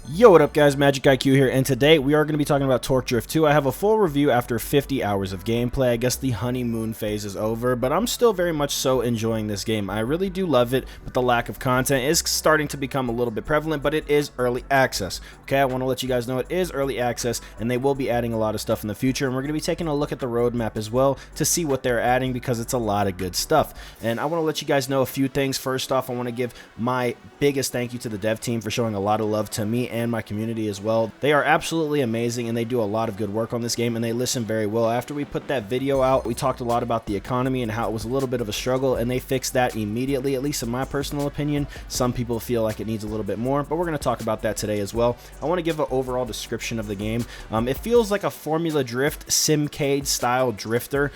Yo, what up guys, MxgicIQ here, and today we are going to be talking about Torque Drift 2. I have a full review after 50 hours of gameplay. I guess the honeymoon phase is over, but I'm still very much so enjoying this game. I really do love it, but the lack of content is starting to become a little bit prevalent, but it is early access. Okay, I want to let you guys know it is early access, and they will be adding a lot of stuff in the future, and we're going to be taking a look at the roadmap as well to see what they're adding, because it's a lot of good stuff. And I want to let you guys know a few things. First off, I want to give my biggest thank you to the dev team for showing a lot of love to me and my community as well. They are absolutely amazing, and they do a lot of good work on this game, and they listen very well. After we put that video out, we talked a lot about the economy and how it was a little bit of a struggle, and they fixed that immediately, at least in my personal opinion. Some people feel like it needs a little bit more, but we're going to talk about that today as well. I want to give an overall description of the game. It feels like a Formula Drift Simcade style drifter.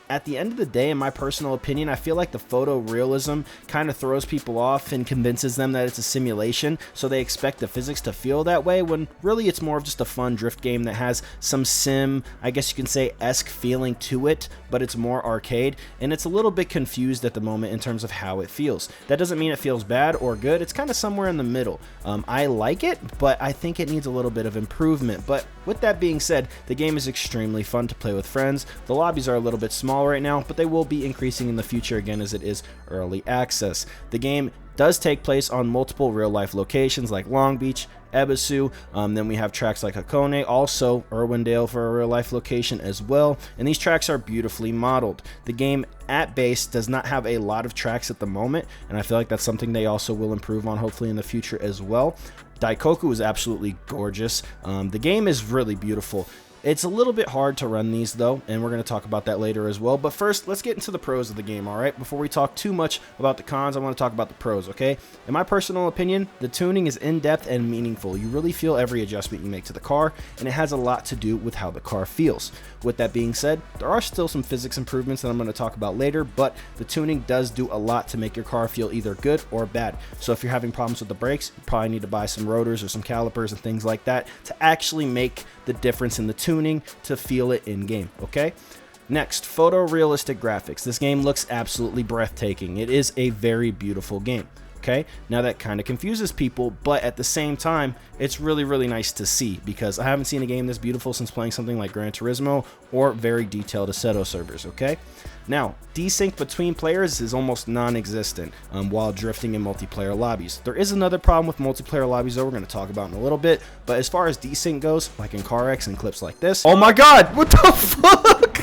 At the end of the day, in my personal opinion, I feel like the photorealism kind of throws people off and convinces them that it's a simulation, so they expect the physics to feel that way, when really it's more of just a fun drift game that has some sim, I guess you can say, esque feeling to it, but it's more arcade, and it's a little bit confused at the moment in terms of how it feels. That doesn't mean it feels bad or good. It's kind of somewhere in the middle. I like it, but I think it needs a little bit of improvement. But with that being said, the game is extremely fun to play with friends. The lobbies are a little bit small right now, but they will be increasing in the future, again, as it is early access. The game does take place on multiple real-life locations like Long Beach, Ebisu, then we have tracks like Hakone, also Irwindale for a real-life location as well, and these tracks are beautifully modeled. The game at base does not have a lot of tracks at the moment, and I feel like that's something they also will improve on hopefully in the future as well. Daikoku is absolutely gorgeous. The game is really beautiful. It's a little bit hard to run these though, and we're going to talk about that later as well. But first, let's get into the pros of the game, alright? Before we talk too much about the cons, I want to talk about the pros, okay? In my personal opinion, the tuning is in-depth and meaningful. You really feel every adjustment you make to the car, and it has a lot to do with how the car feels. With that being said, there are still some physics improvements that I'm going to talk about later, but the tuning does do a lot to make your car feel either good or bad. So if you're having problems with the brakes, you probably need to buy some rotors or some calipers and things like that to actually make the difference in the tuning to feel it in game, okay? Next, photorealistic graphics. This game looks absolutely breathtaking. It is a very beautiful game. Okay, now that kind of confuses people, but at the same time, it's really, really nice to see, because I haven't seen a game this beautiful since playing something like Gran Turismo or very detailed Assetto servers, okay? Now, desync between players is almost non-existent while drifting in multiplayer lobbies. There is another problem with multiplayer lobbies that we're going to talk about in a little bit, but as far as desync goes, like in CarX and clips like this, oh my god, what the fuck?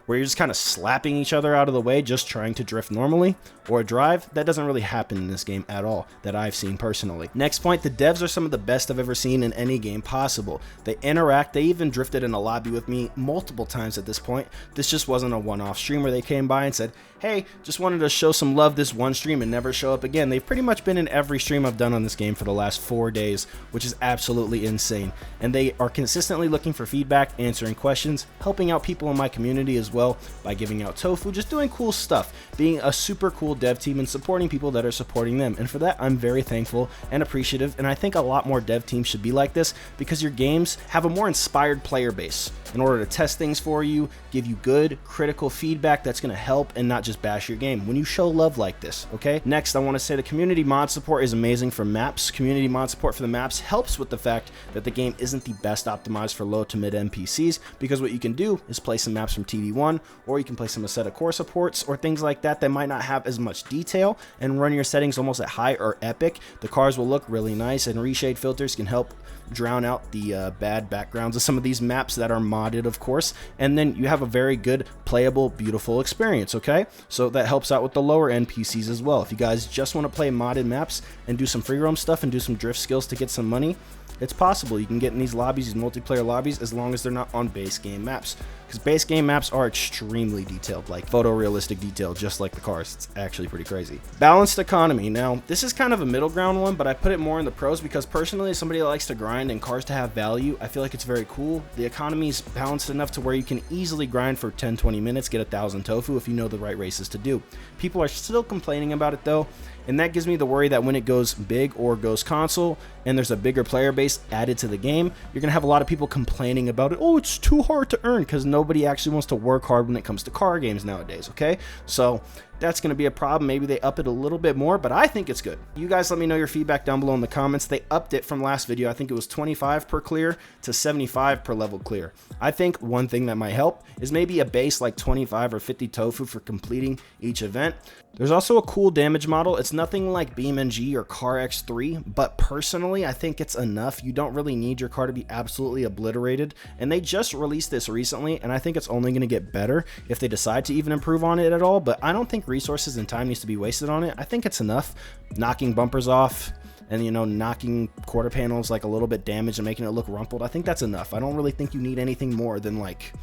Where you're just kind of slapping each other out of the way just trying to drift normally or drive, that doesn't really happen in this game at all that I've seen personally. Next point, the devs are some of the best I've ever seen in any game possible. They interact, they even drifted in a lobby with me multiple times at this point. This just wasn't a one-off stream where they came by and said, hey, just wanted to show some love this one stream and never show up again. They've pretty much been in every stream I've done on this game for the last 4 days, which is absolutely insane. And they are consistently looking for feedback, answering questions, helping out people in my community as well by giving out tofu, just doing cool stuff, being a super cool dev team and supporting people that are supporting them. And for that, I'm very thankful and appreciative, and I think a lot more dev teams should be like this, because your games have a more inspired player base in order to test things for you, give you good critical feedback that's going to help and not just bash your game when you show love like this, okay? Next, I want to say the community mod support is amazing for maps. Community mod support for the maps helps with the fact that the game isn't the best optimized for low to mid NPCs, because what you can do is play some maps from TD1, or you can play some Assetto Corsa ports or things like that that might not have as much detail, and run your settings almost at high or epic. The cars will look really nice, and reshade filters can help drown out the bad backgrounds of some of these maps that are modded, of course, and then you have a very good, playable, beautiful experience, okay? So that helps out with the lower NPCs as well. If you guys just want to play modded maps and do some free roam stuff and do some drift skills to get some money, it's possible. You can get in these lobbies, these multiplayer lobbies, as long as they're not on base game maps, because base game maps are extremely detailed, like photorealistic detail, just like the cars. It's actually pretty crazy. Balanced economy. Now, this is kind of a middle ground one, but I put it more in the pros because personally, as somebody that likes to grind and cars to have value, I feel like it's very cool. The economy is balanced enough to where you can easily grind for 10-20 minutes, get 1,000 tofu if you know the right races to do. People are still complaining about it though, and that gives me the worry that when it goes big or goes console and there's a bigger player base added to the game, you're gonna have a lot of people complaining about it. Oh, it's too hard to earn, because nobody actually wants to work hard when it comes to car games nowadays, okay? So that's going to be a problem. Maybe they up it a little bit more, but I think it's good. You guys let me know your feedback down below in the comments. They upped it from last video. I think it was 25 per clear to 75 per level clear. I think one thing that might help is maybe a base like 25 or 50 tofu for completing each event. There's also a cool damage model. It's nothing like BeamNG or Car X3, but personally, I think it's enough. You don't really need your car to be absolutely obliterated, and they just released this recently, and I think it's only going to get better if they decide to even improve on it at all, but I don't think resources and time needs to be wasted on it. I think it's enough. Knocking bumpers off and, you know, knocking quarter panels like a little bit damaged and making it look rumpled, I think that's enough. I don't really think you need anything more than like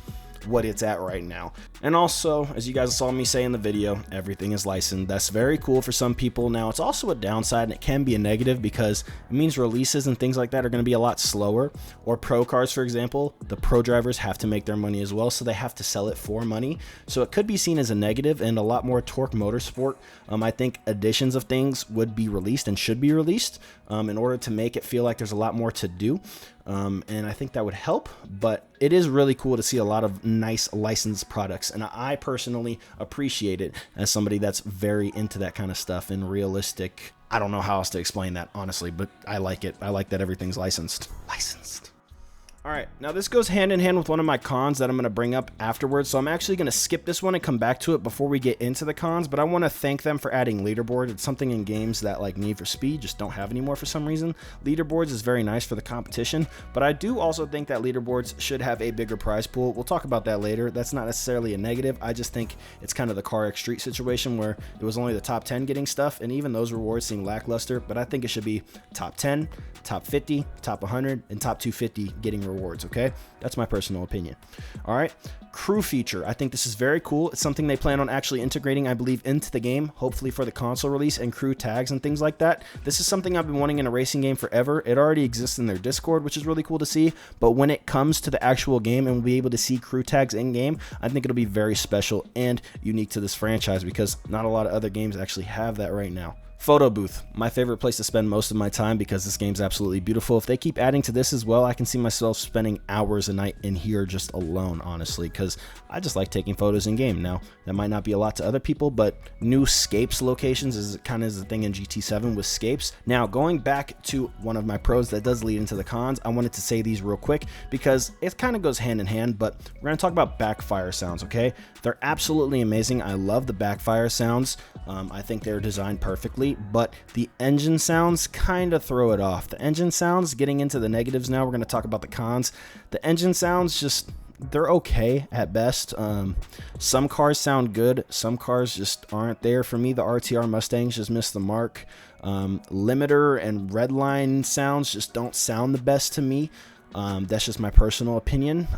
what it's at right now. And also, as you guys saw me say in the video, everything is licensed. That's very cool for some people. Now, it's also a downside, and it can be a negative because it means releases and things like that are going to be a lot slower. Or pro cars, for example, the pro drivers have to make their money as well, so they have to sell it for money. So it could be seen as a negative, and a lot more Torque Motorsport. I think additions of things would be released and should be released in order to make it feel like there's a lot more to do. And I think that would help, but it is really cool to see a lot of nice licensed products, and I personally appreciate it as somebody that's very into that kind of stuff and realistic. I don't know how else to explain that, honestly, but I like it. I like that everything's licensed. Alright, now this goes hand in hand with one of my cons that I'm going to bring up afterwards, so I'm actually going to skip this one and come back to it before we get into the cons, but I want to thank them for adding leaderboard. It's something in games that like Need for Speed just don't have anymore for some reason. Leaderboards is very nice for the competition, but I do also think that leaderboards should have a bigger prize pool. We'll talk about that later. That's not necessarily a negative. I just think it's kind of the Car X Street situation where it was only the top 10 getting stuff, and even those rewards seem lackluster, but I think it should be top 10, top 50, top 100, and top 250 getting rewards, okay? That's my personal opinion. All right, crew feature. I think this is very cool. It's something they plan on actually integrating, I believe, into the game, hopefully for the console release, and crew tags and things like that. This is something I've been wanting in a racing game forever. It already exists in their Discord, which is really cool to see, but when it comes to the actual game and we'll be able to see crew tags in game, I think it'll be very special and unique to this franchise because not a lot of other games actually have that right now. Photo booth, my favorite place to spend most of my time because this game's absolutely beautiful. If they keep adding to this as well, I can see myself spending hours a night in here just alone, honestly, because I just like taking photos in game. Now, that might not be a lot to other people, but new scapes locations is kind of the thing in GT7 with scapes. Now, going back to one of my pros that does lead into the cons, I wanted to say these real quick because it kind of goes hand in hand, but we're going to talk about backfire sounds, okay? They're absolutely amazing. I love the backfire sounds. I think they're designed perfectly, but the engine sounds kind of throw it off. The engine sounds, getting into the negatives now, we're going to talk about the cons. The engine sounds just, they're okay at best. Some cars sound good, some cars just aren't there for me. The RTR Mustangs just missed the mark. Limiter and redline sounds just don't sound the best to me. That's just my personal opinion.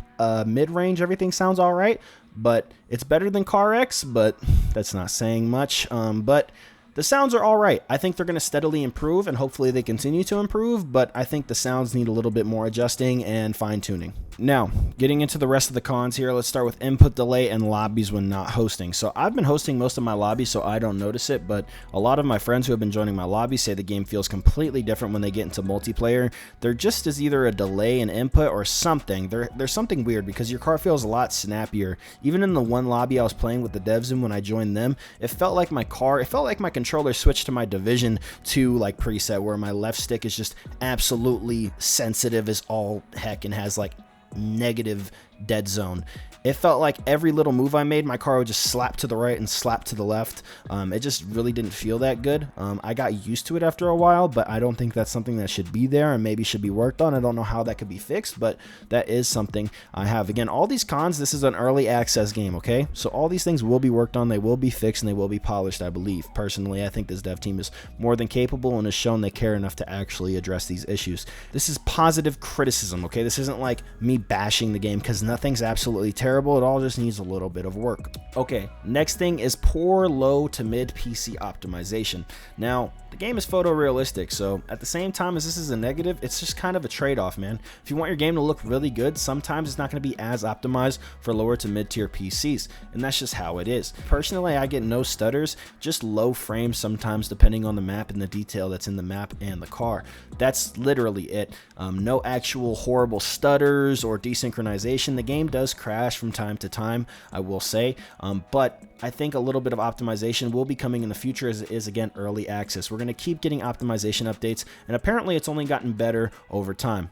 Mid-range, everything sounds all right, but it's better than Car X, but that's not saying much. But the sounds are all right. I think they're going to steadily improve, and hopefully they continue to improve, but I think the sounds need a little bit more adjusting and fine-tuning. Now, getting into the rest of the cons here, let's start with input delay and lobbies when not hosting. So I've been hosting most of my lobbies, so I don't notice it, but a lot of my friends who have been joining my lobby say the game feels completely different when they get into multiplayer. There just is either a delay in input or something. There's something weird because your car feels a lot snappier. Even in the one lobby I was playing with the devs in when I joined them, it felt like my controller switched to my Division 2 like preset where my left stick is just absolutely sensitive as all heck and has like negative dead zone. It felt like every little move I made, my car would just slap to the right and slap to the left. It just really didn't feel that good. I got used to it after a while, but I don't think that's something that should be there and maybe should be worked on. I don't know how that could be fixed, but that is something I have. Again, all these cons, this is an early access game, okay? So all these things will be worked on, they will be fixed, and they will be polished, I believe. Personally, I think this dev team is more than capable and has shown they care enough to actually address these issues. This is positive criticism, okay? This isn't like me bashing the game because nothing's absolutely terrible. It all just needs a little bit of work. Okay, next thing is poor low to mid PC optimization. Now, the game is photorealistic, so at the same time as this is a negative, it's just kind of a trade-off, man. If you want your game to look really good, sometimes it's not going to be as optimized for lower to mid-tier PCs, and that's just how it is. Personally, I get no stutters, just low frames sometimes depending on the map and the detail that's in the map and the car. That's literally it. No actual horrible stutters or desynchronization. the game does crash from time to time, I will say, but I think a little bit of optimization will be coming in the future, as it is, again, early access. We're going to keep getting optimization updates, and apparently it's only gotten better over time.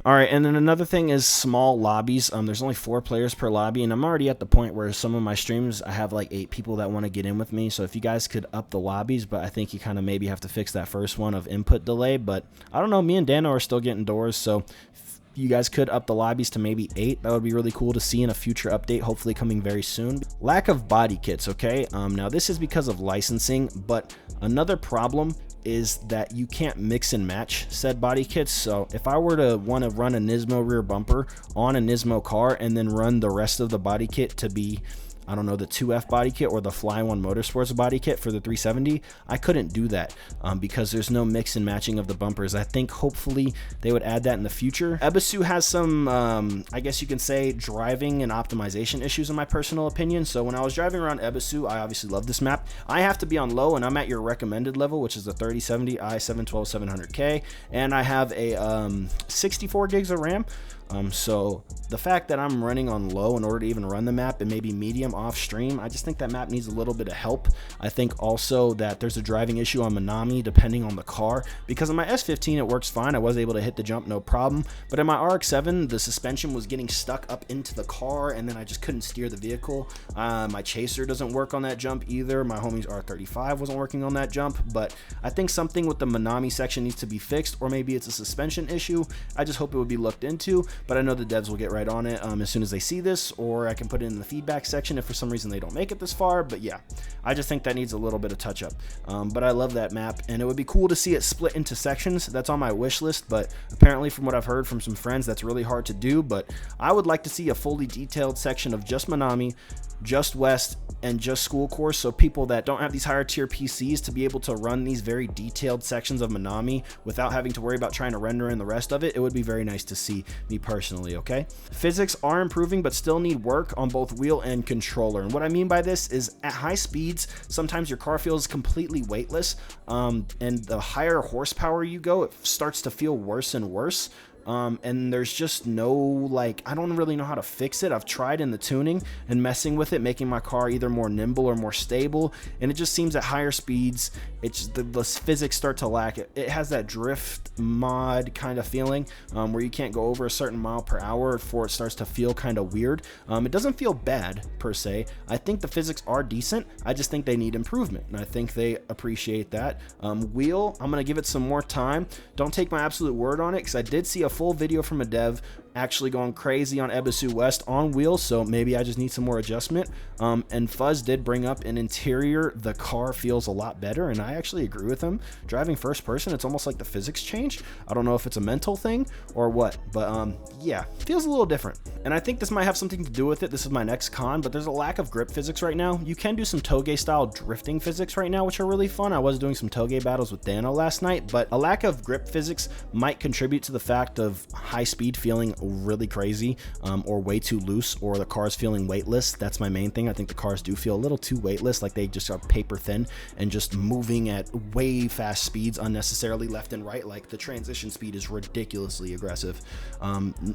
All right, and then another thing is small lobbies. There's only 4 players per lobby, and I'm already at the point where some of my streams, I have like 8 people that want to get in with me. So if you guys could up the lobbies, but I think you kind of maybe have to fix that first one of input delay. But I don't know, me and Dano are still getting doors, so if you guys could up the lobbies to maybe 8, that would be really cool to see in a future update, hopefully coming very soon. Lack of body kits, okay? Now this is because of licensing, but another problem is that you can't mix and match said body kits. So if I were to want to run a Nismo rear bumper on a Nismo car and then run the rest of the body kit to be, I don't know, the 2F body kit or the Fly One Motorsports body kit for the 370, I couldn't do that because there's no mix and matching of the bumpers. I think hopefully they would add that in the future. Ebisu has some, I guess you can say, driving and optimization issues in my personal opinion. So when I was driving around Ebisu, I obviously love this map. I have to be on low, and I'm at your recommended level, which is the 3070 i7-12700K, and I have a 64 gigs of RAM. So the fact that I'm running on low in order to even run the map and maybe medium off stream, I just think that map needs a little bit of help. I think also that there's a driving issue on Minami depending on the car, because on my S15 it works fine. I was able to hit the jump no problem, but in my RX-7 the suspension was getting stuck up into the car and then I just couldn't steer the vehicle. My chaser doesn't work on that jump either. My homie's R35 wasn't working on that jump, but I think something with the Minami section needs to be fixed, or maybe it's a suspension issue. I just hope it would be looked into, but I know the devs will get right on it as soon as they see this, or I can put it in the feedback section if for some reason they don't make it this far. But yeah, I just think that needs a little bit of touch up, but I love that map, and it would be cool to see it split into sections. That's on my wish list, but apparently from what I've heard from some friends, that's really hard to do. But I would like to see a fully detailed section of just Minami, just West, and just school course, so people that don't have these higher tier PCs to be able to run these very detailed sections of Minami without having to worry about trying to render in the rest of it. It would be very nice to see, me personally. Okay, physics are improving but still need work on both wheel and controller, and what I mean by this is at high speeds sometimes your car feels completely weightless, and the higher horsepower you go, it starts to feel worse and worse. And there's just no, like, I don't really know how to fix it. I've tried in the tuning and messing with it, making my car either more nimble or more stable, and it just seems at higher speeds it's the physics start to lack. It has that drift mod kind of feeling, where you can't go over a certain mile per hour before it starts to feel kind of weird. It doesn't feel bad per se. I think the physics are decent. I just think they need improvement, and I think they appreciate that. Wheel, I'm gonna give it some more time. Don't take my absolute word on it, because I did see a full video from a dev actually going crazy on Ebisu West on wheels, so maybe I just need some more adjustment. And Fuzz did bring up an interior, the car feels a lot better, and I actually agree with him. Driving first person, it's almost like the physics changed. I don't know if it's a mental thing or what, but yeah, feels a little different, and I think this might have something to do with it. This is my next con, but there's a lack of grip physics right now. You can do some toge style drifting physics right now, which are really fun. I was doing some toge battles with Dano last night, but a lack of grip physics might contribute to the fact of high speed feeling really crazy, or way too loose, or the cars feeling weightless. That's my main thing. I think the cars do feel a little too weightless, like they just are paper thin and just moving at way fast speeds unnecessarily left and right. Like the transition speed is ridiculously aggressive,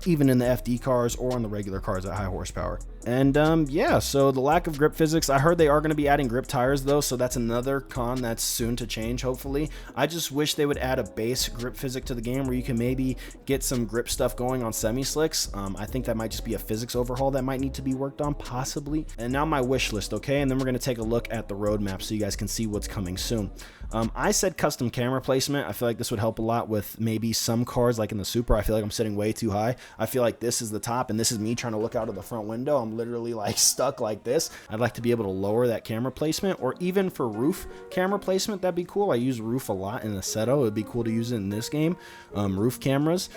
even in the FD cars or on the regular cars at high horsepower. And yeah, so the lack of grip physics, I heard they are going to be adding grip tires though, so that's another con that's soon to change, hopefully. I just wish they would add a base grip physics to the game where you can maybe get some grip stuff going on semi-slicks. I think that might just be a physics overhaul that might need to be worked on, possibly. And now my wish list, okay? And then we're going to take a look at the roadmap so you guys can see what's coming soon. I said custom camera placement. I feel like this would help a lot with maybe some cars, like in the Supra. I feel like I'm sitting way too high. I feel like this is the top, and this is me trying to look out of the front window. I'm literally like stuck like this. I'd like to be able to lower that camera placement, or even for roof camera placement, that'd be cool. I use roof a lot in the Seto. It'd be cool to use it in this game, roof cameras.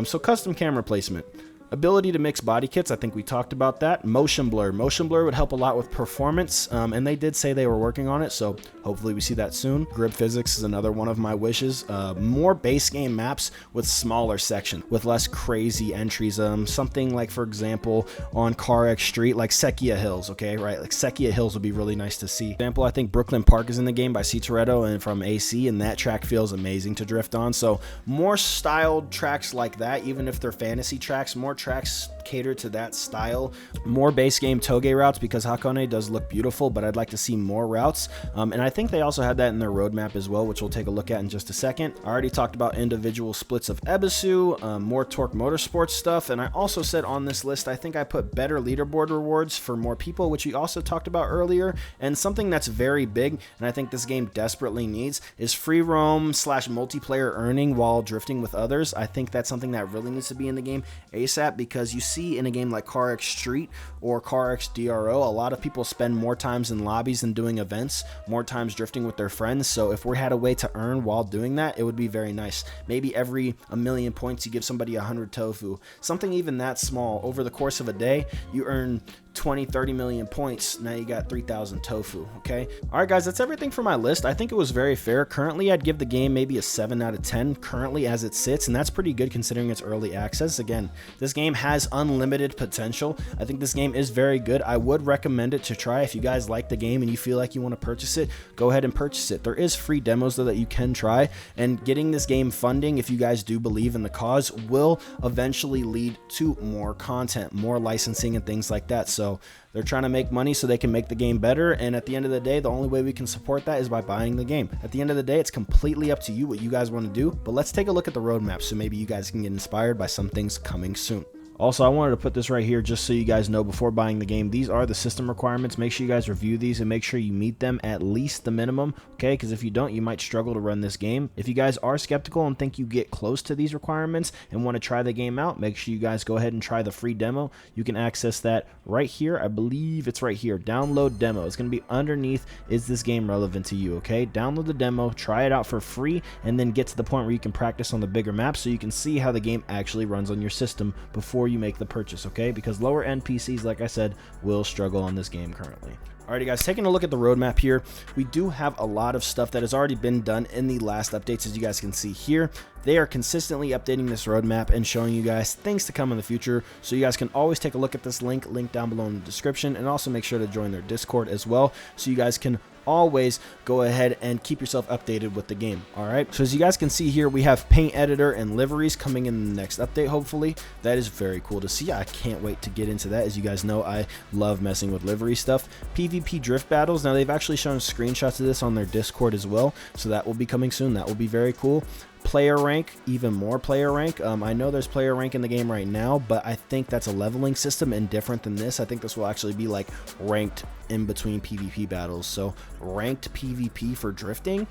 So custom camera placement. Ability to mix body kits, I think we talked about that. Motion blur would help a lot with performance, and they did say they were working on it, so hopefully we see that soon. Grip physics is another one of my wishes. More base game maps with smaller sections, with less crazy entries. Something like, for example, on CarX Street, like Sequoia Hills, okay, right? Like Sequoia Hills would be really nice to see. For example, I think Brooklyn Park is in the game by C. Toretto and from AC, and that track feels amazing to drift on. So more styled tracks like that, even if they're fantasy tracks, more tracks cater to that style. More base game Toge routes, because Hakone does look beautiful, but I'd like to see more routes. And I think they also had that in their roadmap as well, which we'll take a look at in just a second. I already talked about individual splits of Ebisu, more Torque Motorsports stuff, and I also said on this list, I think I put better leaderboard rewards for more people, which we also talked about earlier. And something that's very big, and I think this game desperately needs, is free roam / multiplayer earning while drifting with others. I think that's something that really needs to be in the game ASAP, because you see in a game like CarX Street or CarX DRO, a lot of people spend more times in lobbies than doing events, more times drifting with their friends. So if we had a way to earn while doing that, it would be very nice. Maybe every 1,000,000 points you give somebody 100 tofu, something even that small. Over the course of a day, you earn 20-30 million points. Now you got 3,000 tofu. Okay, all right guys, that's everything for my list. I think it was very fair. Currently I'd give the game maybe a 7 out of 10 currently as it sits, and that's pretty good considering it's early access. Again, this game has unlimited potential. I think this game is very good. I would recommend it to try. If you guys like the game and you feel like you want to purchase it, go ahead and purchase it. There is free demos though that you can try, and getting this game funding, if you guys do believe in the cause, will eventually lead to more content, more licensing and things like that. So they're trying to make money so they can make the game better, and at the end of the day, the only way we can support that is by buying the game. At the end of the day, it's completely up to you what you guys want to do, but let's take a look at the roadmap so maybe you guys can get inspired by some things coming soon. Also, I wanted to put this right here just so you guys know before buying the game, these are the system requirements. Make sure you guys review these and make sure you meet them at least the minimum, okay? Because if you don't, you might struggle to run this game. If you guys are skeptical and think you get close to these requirements and want to try the game out, make sure you guys go ahead and try the free demo. You can access that right here. I believe it's right here. Download demo. It's going to be underneath, is this game relevant to you, okay? Download the demo, try it out for free, and then get to the point where you can practice on the bigger maps so you can see how the game actually runs on your system before you make the purchase, okay? Because lower end PCs, like I said, will struggle on this game currently. Alrighty guys, taking a look at the roadmap here, we do have a lot of stuff that has already been done in the last updates, as you guys can see here. They are consistently updating this roadmap and showing you guys things to come in the future, so you guys can always take a look at this link down below in the description, and also make sure to join their Discord as well, so you guys can always go ahead and keep yourself updated with the game. All right, so as you guys can see here, we have paint editor and liveries coming in the next update. Hopefully that is very cool to see. I can't wait to get into that. As you guys know, I love messing with livery stuff. PvP drift battles, now they've actually shown screenshots of this on their Discord as well, so that will be coming soon. That will be very cool. Player rank, even more player rank. I know there's player rank in the game right now, but I think that's a leveling system and different than this. I think this will actually be like ranked in between PvP battles. So ranked PvP for drifting.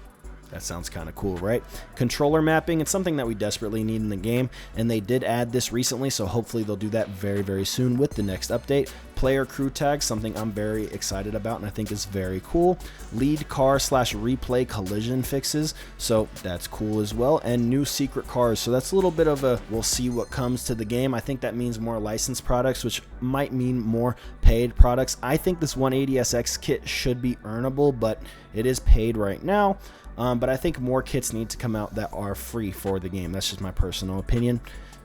That sounds kind of cool, right? Controller mapping, it's something that we desperately need in the game, and they did add this recently, so hopefully they'll do that very, very soon with the next update. Player crew tags, something I'm very excited about and I think is very cool. Lead car / replay collision fixes, so that's cool as well. And new secret cars, so that's a little bit of a we'll see what comes to the game. I think that means more licensed products, which might mean more paid products. I think this 180SX kit should be earnable, but it is paid right now. But I think more kits need to come out that are free for the game. That's just my personal opinion.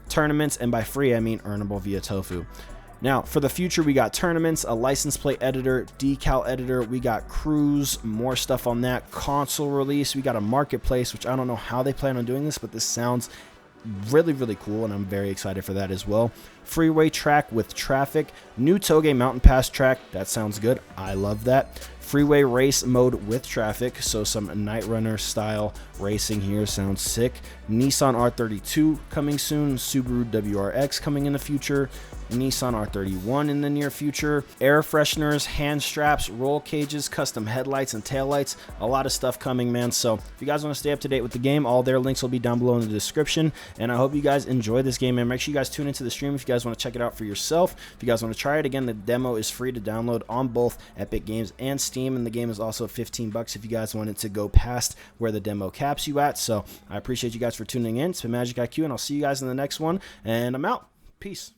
Tournaments, and by free I mean earnable via tofu. Now, for the future, we got tournaments, a license plate editor, decal editor, we got crews, more stuff on that, console release, we got a marketplace, which I don't know how they plan on doing this, but this sounds really, really cool, and I'm very excited for that as well. Freeway track with traffic, new Toge Mountain Pass track, that sounds good, I love that. Freeway race mode with traffic, so some Night Runner style racing here, sounds sick. Nissan R32 coming soon, Subaru WRX coming in the future, Nissan R31 in the near future, air fresheners, hand straps, roll cages, custom headlights and taillights, a lot of stuff coming, man. So if you guys want to stay up to date with the game, all their links will be down below in the description, and I hope you guys enjoy this game, and make sure you guys tune into the stream if you guys want to check it out for yourself. If you guys want to try it, again, the demo is free to download on both Epic Games and Steam, and the game is also 15 bucks if you guys want it to go past where the demo caps you at. So I appreciate you guys for tuning in. It's been MxgicIQ, and I'll see you guys in the next one, and I'm out. Peace.